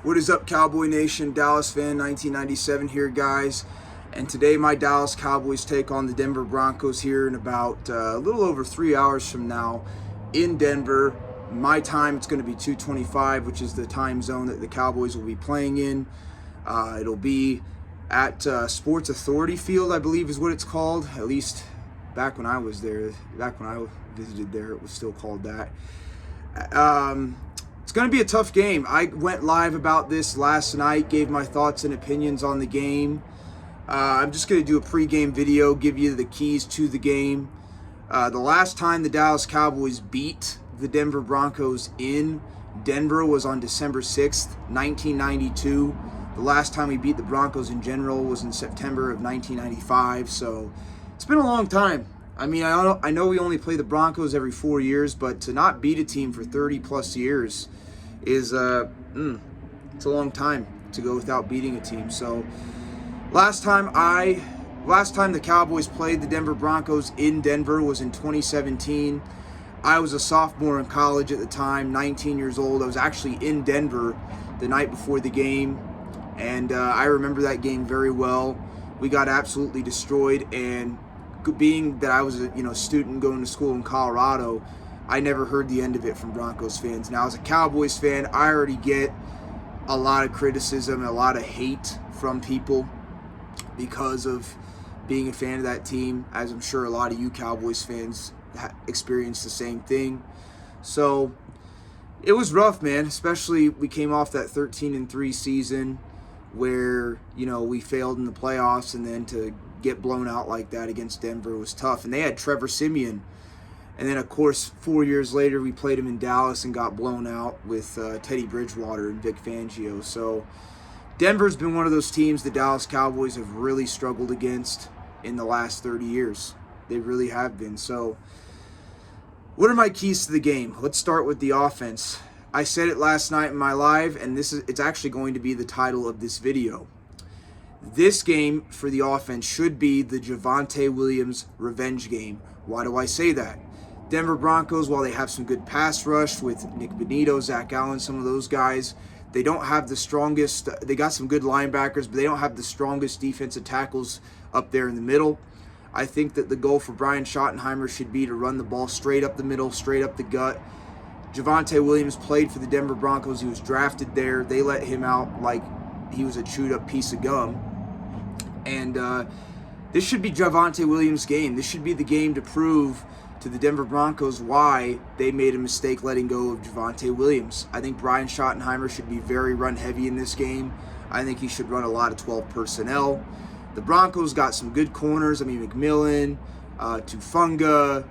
What is up, Cowboy Nation? Dallas fan 1997 here, guys. And today my Dallas Cowboys take on the Denver Broncos here in about a little over 3 hours from now in Denver. My time, it's going to be 2:25, which is the time zone that the Cowboys will be playing in. It'll be at Sports Authority Field, I believe is what it's called. At least back when I was there, back when I visited there, it was still called that. It's going to be a tough game. I went live about this last night, gave my thoughts and opinions on the game. I'm just going to do a pregame video, give you the keys to the game. The last time the Dallas Cowboys beat the Denver Broncos in Denver was on December 6th, 1992. The last time we beat the Broncos in general was in September of 1995. So it's been a long time. I mean, I know we only play the Broncos every 4 years, but to not beat a team for 30 plus years is it's a long time to go without beating a team. So last time the Cowboys played the Denver Broncos in Denver was in 2017. I was a sophomore in college at the time, 19 years old. I was actually in Denver the night before the game, and I remember that game very well. We got absolutely destroyed, and being that I was a student going to school in Colorado, I never heard the end of it from Broncos fans. Now, as a Cowboys fan, I already get a lot of criticism, a lot of hate from people because of being a fan of that team, as I'm sure a lot of you Cowboys fans experienced the same thing. So it was rough, man. Especially we came off that 13-3 season where we failed in the playoffs, and then to get blown out like that against Denver was tough. And they had Trevor Siemian. And then, of course, 4 years later, we played him in Dallas and got blown out with Teddy Bridgewater and Vic Fangio. So Denver's been one of those teams the Dallas Cowboys have really struggled against in the last 30 years. They really have been. So what are my keys to the game? Let's start with the offense. I said it last night in my live, and it's actually going to be the title of this video. This game for the offense should be the Javonte Williams Revenge Game. Why do I say that? Denver Broncos, while they have some good pass rush with Nick Bonito, Zach Allen, some of those guys, they don't have the strongest. They got some good linebackers, but they don't have the strongest defensive tackles up there in the middle. I think that the goal for Brian Schottenheimer should be to run the ball straight up the middle, straight up the gut. Javonte Williams played for the Denver Broncos. He was drafted there. They let him out like he was a chewed up piece of gum. And this should be Javonte Williams' game. This should be the game to prove to the Denver Broncos why they made a mistake letting go of Javonte Williams. I think Brian Schottenheimer should be very run-heavy in this game. I think he should run a lot of 12 personnel. The Broncos got some good corners. I mean, McMillan, Tufunga,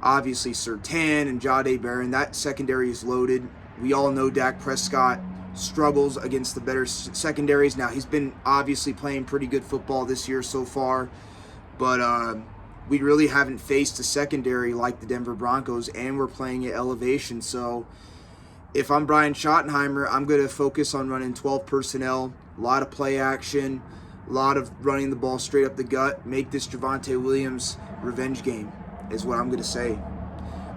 obviously Surtain and Jahdae Barron. That secondary is loaded. We all know Dak Prescott struggles against the better secondaries. Now, he's been obviously playing pretty good football this year so far, but we really haven't faced a secondary like the Denver Broncos, and we're playing at elevation. So if I'm Brian Schottenheimer, I'm going to focus on running 12 personnel, a lot of play action, a lot of running the ball straight up the gut. Make this Javonte Williams revenge game is what I'm going to say.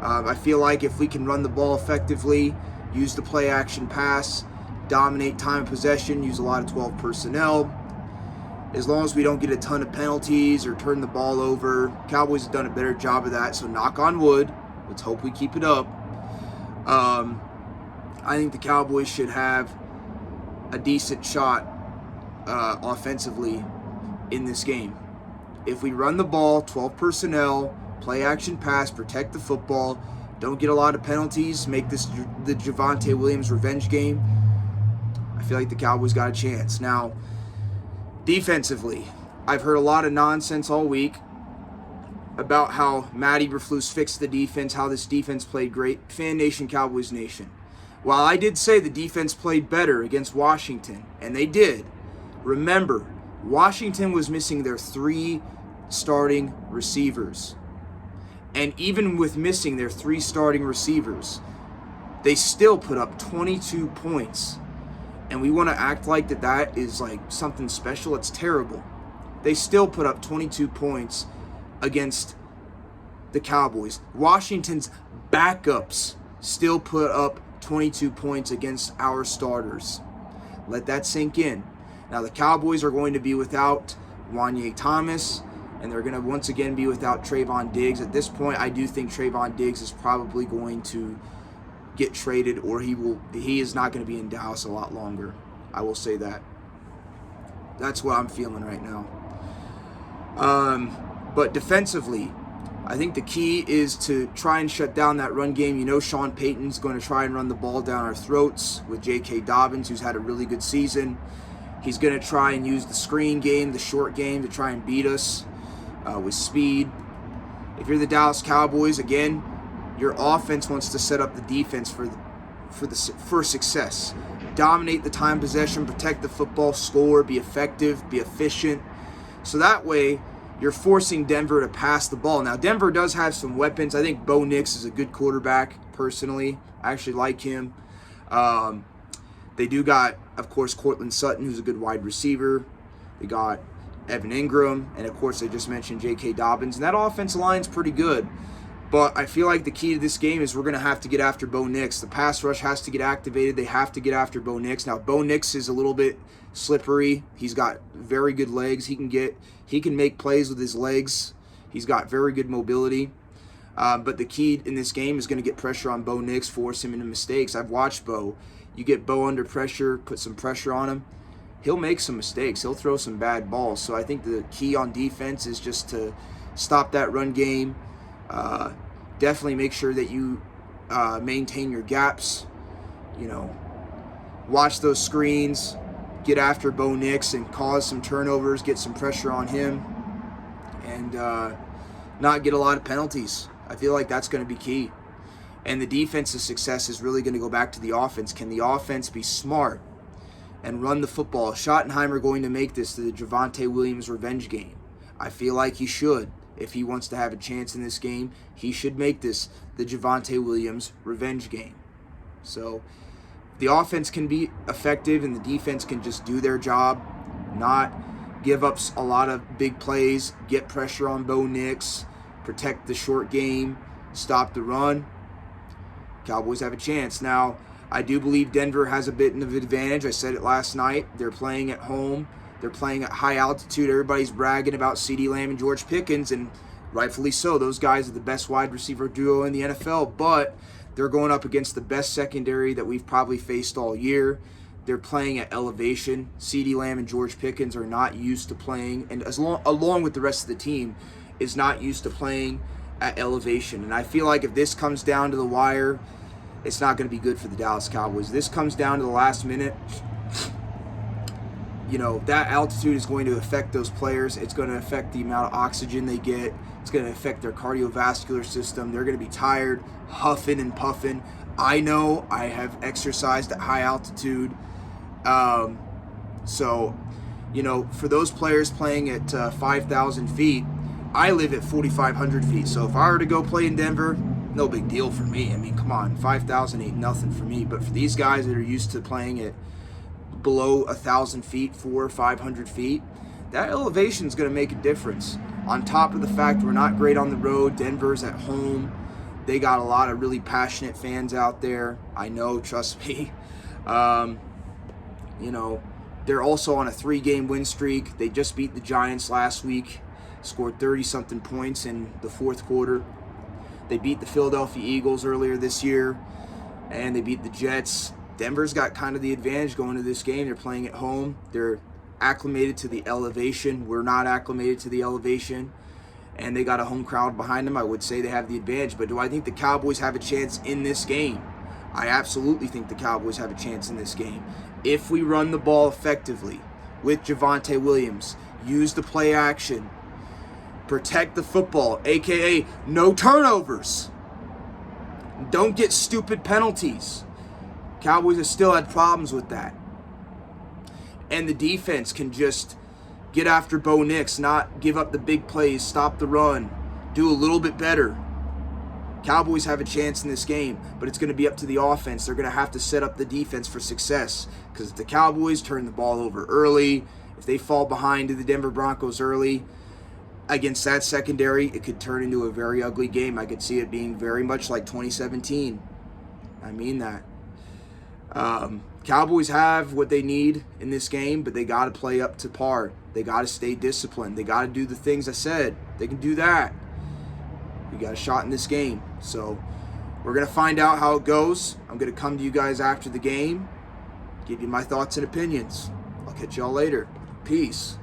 I feel like if we can run the ball effectively, use the play action pass, dominate time of possession, use a lot of 12 personnel, as long as we don't get a ton of penalties or turn the ball over. Cowboys have done a better job of that, so knock on wood. Let's hope we keep it up. I think the Cowboys should have a decent shot offensively in this game. If we run the ball, 12 personnel, play action pass, protect the football, don't get a lot of penalties, make this the Javonte Williams revenge game, I feel like the Cowboys got a chance. Now, defensively, I've heard a lot of nonsense all week about how Matt Eberflus fixed the defense, how this defense played great. Fan Nation, Cowboys Nation. While I did say the defense played better against Washington, and they did, remember, Washington was missing their 3 starting receivers. And even with missing their 3 starting receivers, they still put up 22 points. And we want to act like that is like something special. It's terrible. They still put up 22 points against the Cowboys. Washington's backups still put up 22 points against our starters. Let that sink in. Now, the Cowboys are going to be without Wanye Thomas, and they're going to once again be without Trayvon Diggs. At this point, I do think Trayvon Diggs is probably going to get traded, or he is not going to be in Dallas a lot longer. I will say that. That's what I'm feeling right now. But defensively, I think the key is to try and shut down that run game. You know, Sean Payton's going to try and run the ball down our throats with J.K. Dobbins, who's had a really good season. He's going to try and use the screen game, the short game, to try and beat us with speed. If you're the Dallas Cowboys, again, your offense wants to set up the defense for success. Dominate the time possession, protect the football, score, be effective, be efficient. So that way, you're forcing Denver to pass the ball. Now, Denver does have some weapons. I think Bo Nix is a good quarterback, personally. I actually like him. They do got, of course, Cortland Sutton, who's a good wide receiver. They got Evan Ingram, and of course, I just mentioned J.K. Dobbins. And that offensive line's pretty good. But I feel like the key to this game is we're going to have to get after Bo Nix. The pass rush has to get activated. They have to get after Bo Nix. Now, Bo Nix is a little bit slippery. He's got very good legs. He can make plays with his legs. He's got very good mobility. But the key in this game is going to get pressure on Bo Nix, force him into mistakes. I've watched Bo. You get Bo under pressure, put some pressure on him, he'll make some mistakes. He'll throw some bad balls. So I think the key on defense is just to stop that run game. Definitely make sure that you maintain your gaps. You know, watch those screens, get after Bo Nix and cause some turnovers, get some pressure on him, and not get a lot of penalties. I feel like that's going to be key. And the defense's success is really going to go back to the offense. Can the offense be smart and run the football? Is Schottenheimer going to make this the Javonte Williams Revenge Game? I feel like he should. If he wants to have a chance in this game, he should make this the Javonte Williams Revenge Game. So the offense can be effective and the defense can just do their job, not give up a lot of big plays, get pressure on Bo Nix, protect the short game, stop the run. Cowboys have a chance. Now, I do believe Denver has a bit of an advantage. I said it last night. They're playing at home. They're playing at high altitude. Everybody's bragging about CeeDee Lamb and George Pickens, and rightfully so. Those guys are the best wide receiver duo in the NFL, but they're going up against the best secondary that we've probably faced all year. They're playing at elevation. CeeDee Lamb and George Pickens are not used to playing, and along with the rest of the team, is not used to playing at elevation. And I feel like if this comes down to the wire, it's not going to be good for the Dallas Cowboys. This comes down to the last minute. You know, that altitude is going to affect those players. It's going to affect the amount of oxygen they get. It's going to affect their cardiovascular system. They're going to be tired, huffing and puffing. I know I have exercised at high altitude. So, you know, for those players playing at 5,000 feet, I live at 4,500 feet. So if I were to go play in Denver, no big deal for me. I mean, come on, 5,000 ain't nothing for me. But for these guys that are used to playing at below 1,000 feet, 400 or 500 feet, that elevation is going to make a difference. On top of the fact we're not great on the road, Denver's at home. They got a lot of really passionate fans out there. I know, trust me. You know, they're also on a 3-game win streak. They just beat the Giants last week, scored 30-something points in the fourth quarter. They beat the Philadelphia Eagles earlier this year, and they beat the Jets. Denver's got kind of the advantage going to this game. They're playing at home. They're acclimated to the elevation. We're not acclimated to the elevation, and they got a home crowd behind them. I would say they have the advantage, but do I think the Cowboys have a chance in this game? I absolutely think the Cowboys have a chance in this game. If we run the ball effectively with Javonte Williams, use the play action, protect the football, a.k.a. no turnovers, don't get stupid penalties. Cowboys have still had problems with that. And the defense can just get after Bo Nix, not give up the big plays, stop the run, do a little bit better. Cowboys have a chance in this game, but it's going to be up to the offense. They're going to have to set up the defense for success, because if the Cowboys turn the ball over early, if they fall behind to the Denver Broncos early against that secondary, it could turn into a very ugly game. I could see it being very much like 2017. I mean that. Cowboys have what they need in this game, but they got to play up to par. They got to stay disciplined. They got to do the things I said. They can do that. We got a shot in this game. So we're going to find out how it goes. I'm going to come to you guys after the game, give you my thoughts and opinions. I'll catch y'all later. Peace.